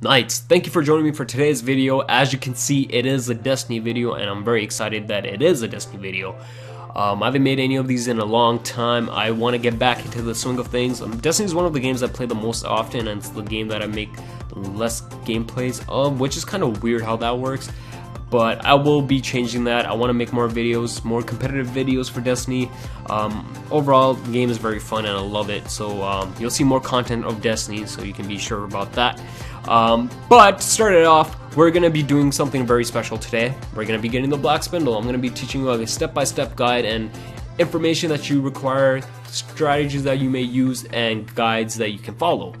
Knights, thank you for joining me for today's video. As you can see, it is a Destiny video, and I'm very excited that it is a Destiny video. I haven't made any of these in a long time. I want to get back into the swing of things. Destiny is one of the games I play the most often, and it's the game that I make the less gameplays of, which is kind of weird how that works. But I will be changing that. I want to make more videos, more competitive videos for Destiny. Overall, the game is very fun and I love it. So you'll see more content of Destiny, so you can be sure about that. But to start it off, we're going to be doing something very special today. We're going to be getting the Black Spindle. I'm going to be teaching you a step-by-step guide and information that you require, strategies that you may use, and guides that you can follow.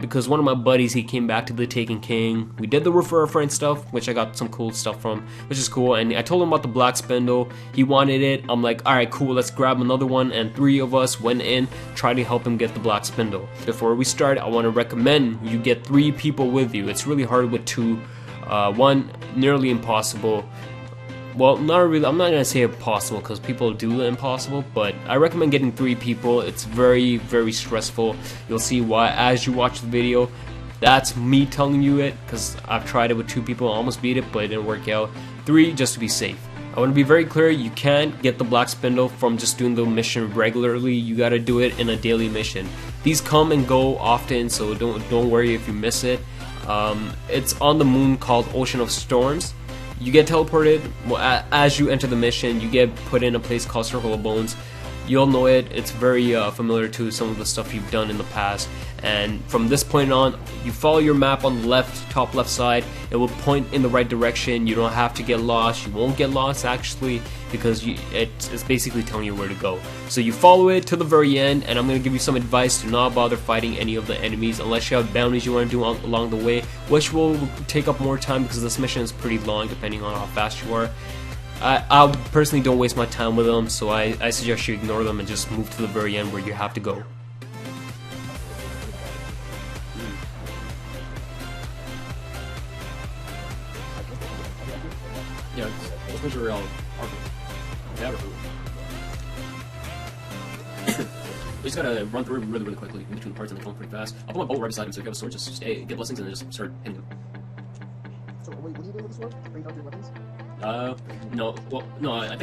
Because one of my buddies, he came back to the Taken King. We did the refer a friend stuff, which I got some cool stuff from, which is cool. And I told him about the Black Spindle. He wanted it. I'm like, alright, cool, let's grab another one. And 3 of us went in, tried to help him get the Black Spindle. Before we start, I want to recommend you get 3 people with you. It's really hard with 2. 1, nearly impossible. Well, not really. I'm not gonna say impossible because people do the impossible, but I recommend getting 3 people. It's very, very stressful. You'll see why as you watch the video. That's me telling you it because I've tried it with 2 people, almost beat it, but it didn't work out. 3 just to be safe. I want to be very clear. You can't get the Black Spindle from just doing the mission regularly. You gotta do it in a daily mission. These come and go often, so don't worry if you miss it. It's on the moon called Ocean of Storms. You get teleported as you enter the mission. You get put in a place called Circle of Bones. You'll know it. It's very familiar to some of the stuff you've done in the past. And from this point on, you follow your map on the top left side. It will point in the right direction. You don't have to get lost. You won't get lost actually, because it's basically telling you where to go. So you follow it to the very end, and I'm going to give you some advice. Do not bother fighting any of the enemies unless you have bounties you want to do along the way, which will take up more time because this mission is pretty long depending on how fast you are. I personally don't waste my time with them, so I suggest you ignore them and just move to the very end where you have to go. Yeah, let's make sure we're all we just gotta run through really quickly in between parts and they come pretty fast. I'll put my bow right beside him so if you have a sword, just stay, get blessings, and then just start hitting him. So what are you doing with the sword? Bring out your weapons? No, well, no, I'm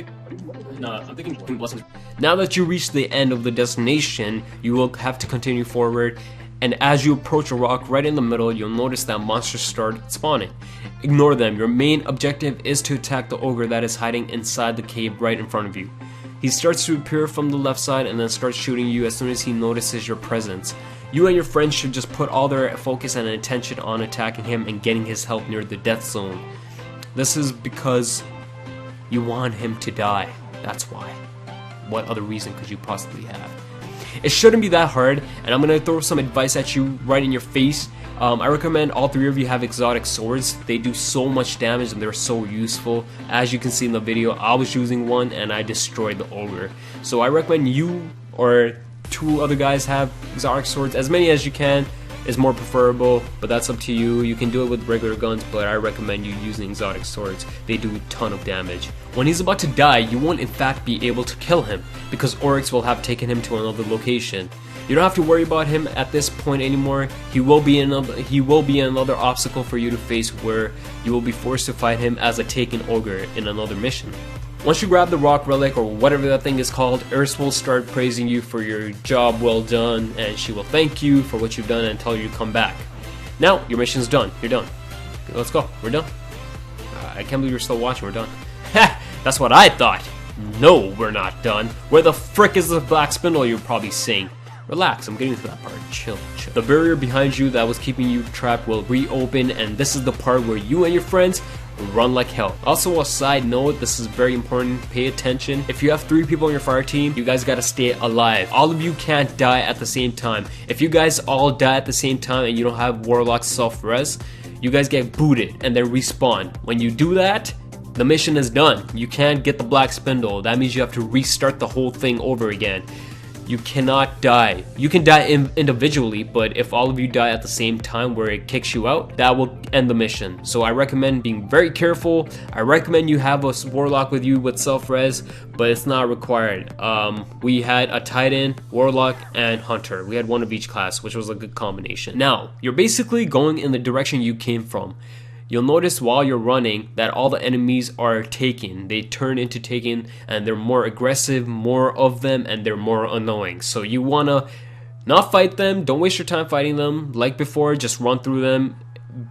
thinking putting blessings. Now that you reach the end of the destination, you will have to continue forward, and as you approach a rock right in the middle, you'll notice that monsters start spawning. Ignore them. Your main objective is to attack the ogre that is hiding inside the cave right in front of you. He starts to appear from the left side and then starts shooting you as soon as he notices your presence. You and your friends should just put all their focus and attention on attacking him and getting his health near the death zone. This is because you want him to die. That's why. What other reason could you possibly have? It shouldn't be that hard, and I'm going to throw some advice at you right in your face. I recommend all 3 of you have exotic swords. They do so much damage and they're so useful. As you can see in the video, I was using one and I destroyed the ogre. So I recommend you or 2 other guys have exotic swords. As many as you can is more preferable, but that's up to you. You can do it with regular guns, but I recommend you using exotic swords. They do a ton of damage. When he's about to die, you won't in fact be able to kill him because Oryx will have taken him to another location. You don't have to worry about him at this point anymore. He will be another obstacle for you to face, where you will be forced to fight him as a taken ogre in another mission. Once you grab the rock relic or whatever that thing is called, Earth will start praising you for your job well done, and she will thank you for what you've done and tell you to come back. Now your mission's done. You're done. Okay, let's go. We're done. I can't believe you're still watching. We're done. Ha! That's what I thought. No, we're not done. Where the frick is the Black Spindle, you're probably saying? Relax, I'm getting to that part. Chill. The barrier behind you that was keeping you trapped will reopen, and this is the part where you and your friends run like hell. Also, a side note, this is very important, pay attention. If you have 3 people on your fire team, you guys gotta stay alive. All of you can't die at the same time. If you guys all die at the same time and you don't have Warlock's self-res, you guys get booted and then respawn. When you do that, the mission is done. You can't get the Black Spindle. That means you have to restart the whole thing over again. you cannot die. You can die individually, but if all of you die at the same time where it kicks you out, that will end the mission. So I recommend being very careful. I recommend you have a warlock with you with self-res, but it's not required. We had a titan, warlock, and hunter. We had one of each class, which was a good combination. Now, you're basically going in the direction you came from. You'll notice while you're running that all the enemies are taken. They turn into taken, and they're more aggressive, more of them, and they're more annoying. So you wanna not fight them. Don't waste your time fighting them. Like before, just run through them.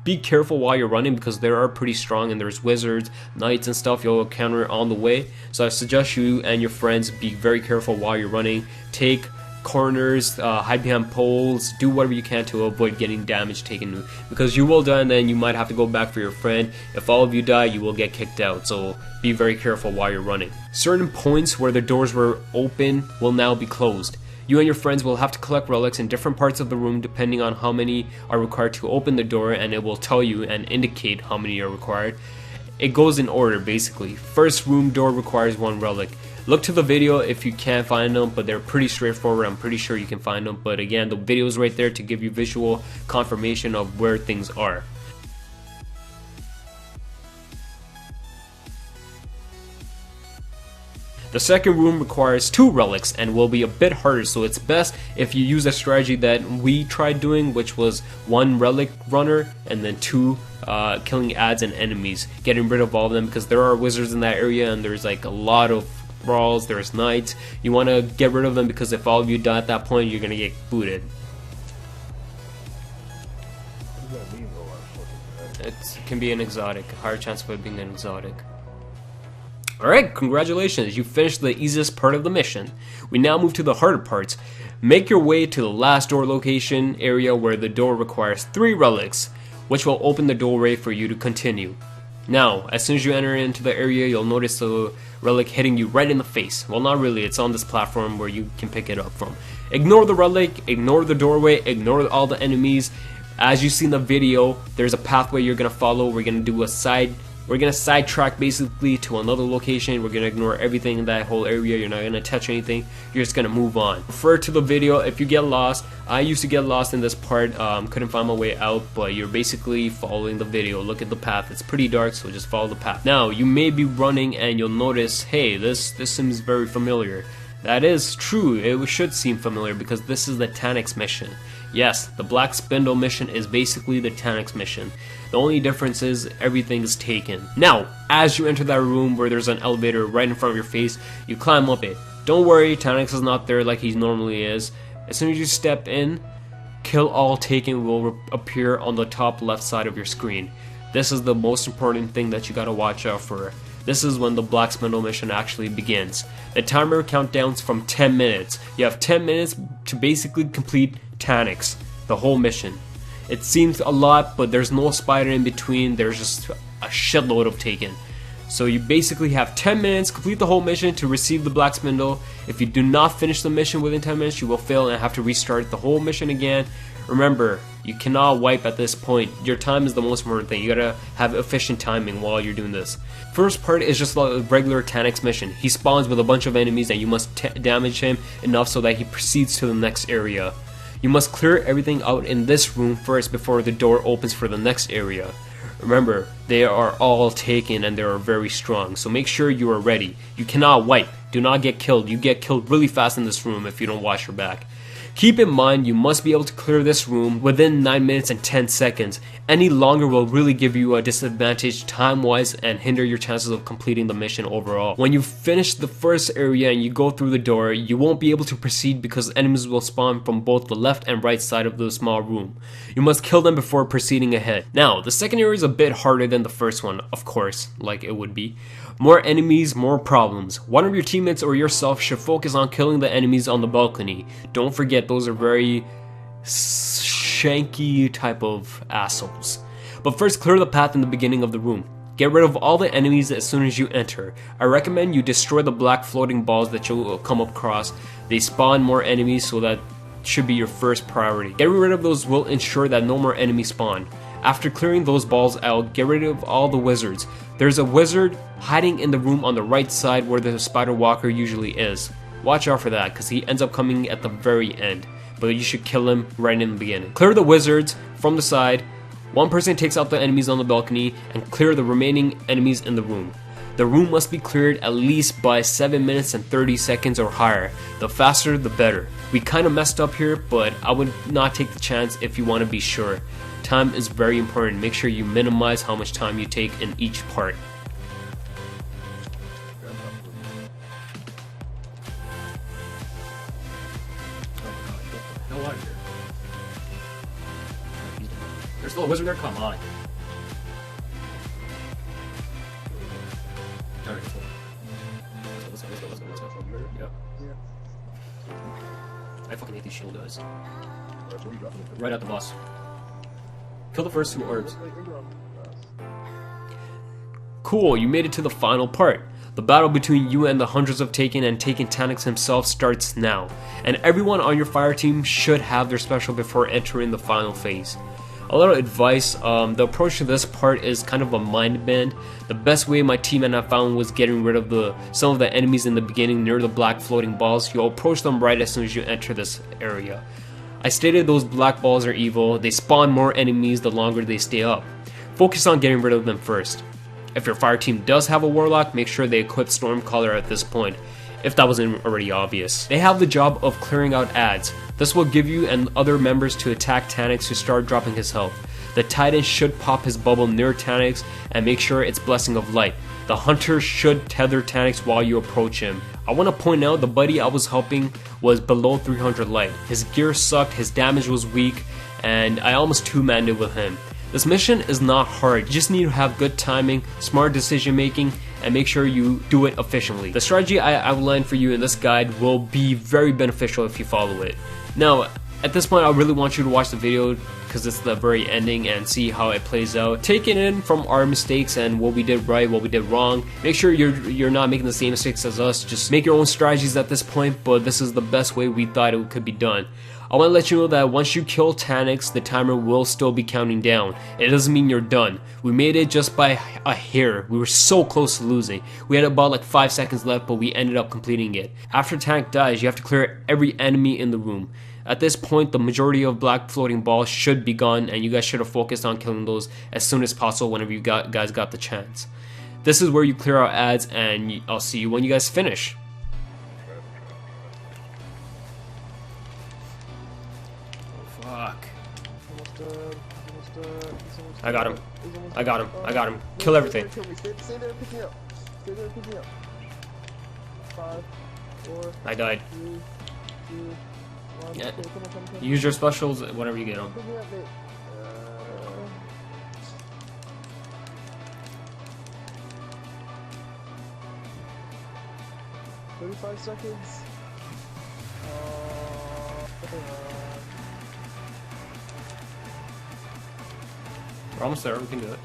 Be careful while you're running because they are pretty strong, and there's wizards, knights, and stuff you'll encounter on the way. So I suggest you and your friends be very careful while you're running. Take corners, hide behind poles, do whatever you can to avoid getting damage taken, because you will die and then you might have to go back for your friend. If all of you die, you will get kicked out, so be very careful while you're running. Certain points where the doors were open will now be closed. You and your friends will have to collect relics in different parts of the room depending on how many are required to open the door, and it will tell you and indicate how many are required. It goes in order basically. First room door requires 1 relic. Look to the video if you can't find them, but they're pretty straightforward. I'm pretty sure you can find them, but again, the video is right there to give you visual confirmation of where things are. The second room requires 2 relics and will be a bit harder, so it's best if you use a strategy that we tried doing, which was 1 relic runner and then 2 killing adds and enemies, getting rid of all of them, because there are wizards in that area and there's like a lot of brawls, there's knights. You want to get rid of them because if all of you die at that point, you're gonna get booted. It can be an exotic, higher chance of it being an exotic. Alright, congratulations, you finished the easiest part of the mission. We now move to the harder parts. Make your way to the last door location area where the door requires 3 relics, which will open the doorway for you to continue. Now, as soon as you enter into the area, you'll notice the relic hitting you right in the face. Well, not really, it's on this platform where you can pick it up from. Ignore the relic, ignore the doorway, ignore all the enemies. As you see in the video, there's a pathway you're gonna follow. We're gonna sidetrack basically to another location. We're gonna ignore everything in that whole area. You're not gonna touch anything. You're just gonna move on. Refer to the video if you get lost. I used to get lost in this part. Couldn't find my way out, but you're basically following the video. Look at the path. It's pretty dark, so just follow the path. Now, you may be running and you'll notice, hey, this seems very familiar. That is true. It should seem familiar because this is the Taniks mission. Yes, the Black Spindle mission is basically the Taniks mission. The only difference is everything is taken. Now, as you enter that room where there's an elevator right in front of your face, you climb up it. Don't worry, Taniks is not there like he normally is. As soon as you step in, Kill All Taken will appear on the top left side of your screen. This is the most important thing that you gotta watch out for. This is when the Black Spindle mission actually begins. The timer countdowns from 10 minutes. You have 10 minutes to basically complete Taniks, the whole mission. It seems a lot, but there's no spider in between. There's just a shitload of taken. So you basically have 10 minutes, complete the whole mission to receive the Black Spindle. If you do not finish the mission within 10 minutes, you will fail and have to restart the whole mission again. Remember, you cannot wipe at this point. Your time is the most important thing. You gotta have efficient timing while you're doing this. First part is just a regular Taniks mission. He spawns with a bunch of enemies and you must damage him enough so that he proceeds to the next area. You must clear everything out in this room first before the door opens for the next area. Remember, they are all taken and they are very strong, so make sure you are ready. You cannot wipe. Do not get killed. You get killed really fast in this room if you don't watch your back. Keep in mind, you must be able to clear this room within 9 minutes and 10 seconds. Any longer will really give you a disadvantage time-wise and hinder your chances of completing the mission overall. When you finish the first area and you go through the door, you won't be able to proceed because enemies will spawn from both the left and right side of the small room. You must kill them before proceeding ahead. Now, the second area is a bit harder than the first one, of course, like it would be. More enemies, more problems. One of your teammates or yourself should focus on killing the enemies on the balcony. Don't forget, those are very shanky type of assholes. But first, clear the path in the beginning of the room. Get rid of all the enemies as soon as you enter. I recommend you destroy the black floating balls that you'll come across. They spawn more enemies, so that should be your first priority. Getting rid of those will ensure that no more enemies spawn. After clearing those balls out, get rid of all the wizards. There's a wizard hiding in the room on the right side where the spider walker usually is. watch out for that because he ends up coming at the very end. But you should kill him right in the beginning. Clear the wizards from the side. One person takes out the enemies on the balcony and clear the remaining enemies in the room. The room must be cleared at least by 7 minutes and 30 seconds or higher. The faster the better. We kind of messed up here, but I would not take the chance if you want to be sure. Time is very important. Make sure you minimize how much time you take in each part. There's still a wizard there? Come on. Alright, let's go. Yep. I fucking hate these shield guys. Right at the boss. Kill the first 2 orbs. Cool, you made it to the final part. The battle between you and the hundreds of Taken and Taken Tanix himself starts now. And everyone on your fire team should have their special before entering the final phase. A little advice, the approach to this part is kind of a mind bend. The best way my team and I found was getting rid of some of the enemies in the beginning near the black floating balls. You'll approach them right as soon as you enter this area. I stated those black balls are evil. They spawn more enemies the longer they stay up. Focus on getting rid of them first. If your fire team does have a warlock, make sure they equip Stormcaller at this point, if that wasn't already obvious. They have the job of clearing out ads. This will give you and other members to attack Tanix to start dropping his health. The Titan should pop his bubble near Tanix and make sure it's Blessing of Light. The Hunter should tether Tanix while you approach him. I want to point out the buddy I was helping was below 300 light. His gear sucked, his damage was weak, and I almost 2-manned it with him. This mission is not hard, you just need to have good timing, smart decision making, and make sure you do it efficiently. The strategy I outlined for you in this guide will be very beneficial if you follow it. Now, at this point I really want you to watch the video because it's the very ending and see how it plays out. Take it in from our mistakes and what we did right, what we did wrong. Make sure you're not making the same mistakes as us. Just make your own strategies at this point, but this is the best way we thought it could be done. I want to let you know that once you kill Tanix, the timer will still be counting down. It doesn't mean you're done. We made it just by a hair. We were so close to losing. We had about like 5 seconds left, but we ended up completing it. After Tanix dies, you have to clear every enemy in the room. At this point, the majority of black floating balls should be gone, and you guys should have focused on killing those as soon as possible whenever you guys got the chance. This is where you clear out ads, and I'll see you when you guys finish. Fuck. I got him. I got him. I got him. Kill everything. Stay there and pick me up. Stay there and pick me up. 5, 4, I died. 3, 2, 1. Yeah. Come. Use your specials whenever you get them. Pick me up, mate. 35 seconds. We're almost there. We can do it.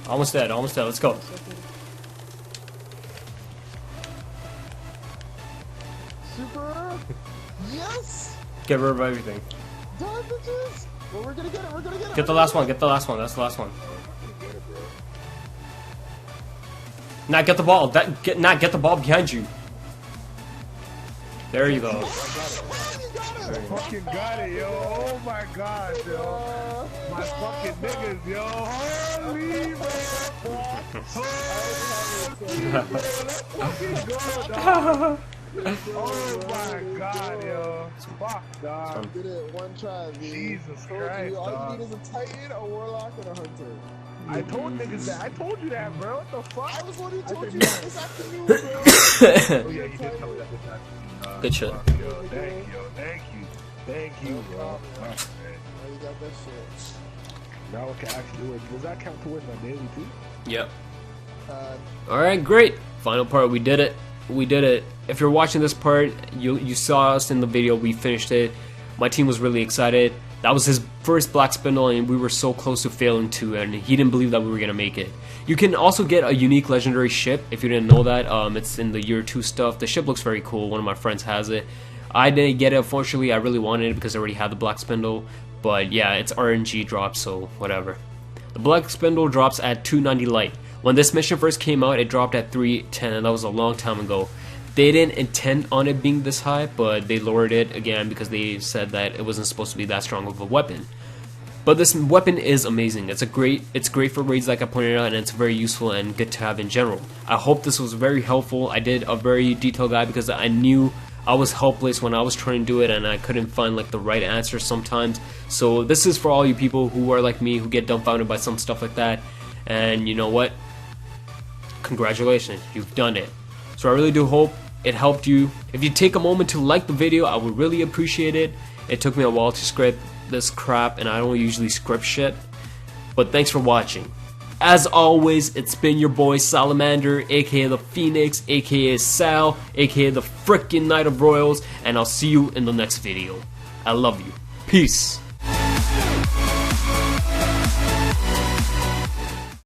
Almost dead. Almost dead. Let's go. Super. Yes. Get rid of everything. Done, bitches. Well, we're gonna get it. We're gonna get it. Get the last one. Get the last one. That's the last one. Now get the ball. Get the ball behind you. There you go. Fucking got it, yo. Oh my god, yo. My fucking niggas, yo. Holy man. Oh my god, yo. Fuck, dog. Did it one try, dude. Jesus Christ, all dog. you need is a Titan, a Warlock, and a Hunter. I told niggas that. I told you that, bro. What the fuck? I was one who told you that this afternoon, bro. Oh yeah, you did tell me that this afternoon. Good shit. Fuck, yo. Thank you, thank you. Thank you, bro. Fuck, man. Oh, you got that shit. Now I can actually win. Does that count towards my daily too? Yep. Uh, Alright, great. Final part, we did it. We did it. If you're watching this part, you saw us in the video, we finished it. My team was really excited. That was his first Black Spindle, and we were so close to failing too, and he didn't believe that we were going to make it. You can also get a unique legendary ship, if you didn't know that. It's in the year 2 stuff. The ship looks very cool. One of my friends has it. I didn't get it, unfortunately. I really wanted it because I already had the Black Spindle. But yeah, it's RNG drop, so whatever. The Black Spindle drops at 290 light. When this mission first came out, it dropped at 310, and that was a long time ago. They didn't intend on it being this high, but they lowered it again because they said that it wasn't supposed to be that strong of a weapon. But this weapon is amazing. It's great for raids, like I pointed out, and it's very useful and good to have in general. I hope this was very helpful. I did a very detailed guide because I knew I was helpless when I was trying to do it, and I couldn't find like the right answer sometimes. So this is for all you people who are like me, who get dumbfounded by some stuff like that. And you know what? Congratulations, you've done it. So I really do hope it helped you. If you take a moment to like the video, I would really appreciate it. It took me a while to script this crap, and I don't usually script shit, but thanks for watching. As always, it's been your boy Salamander, aka the Phoenix, aka Sal, aka the frickin' Knight of Royals, and I'll see you in the next video. I love you. Peace.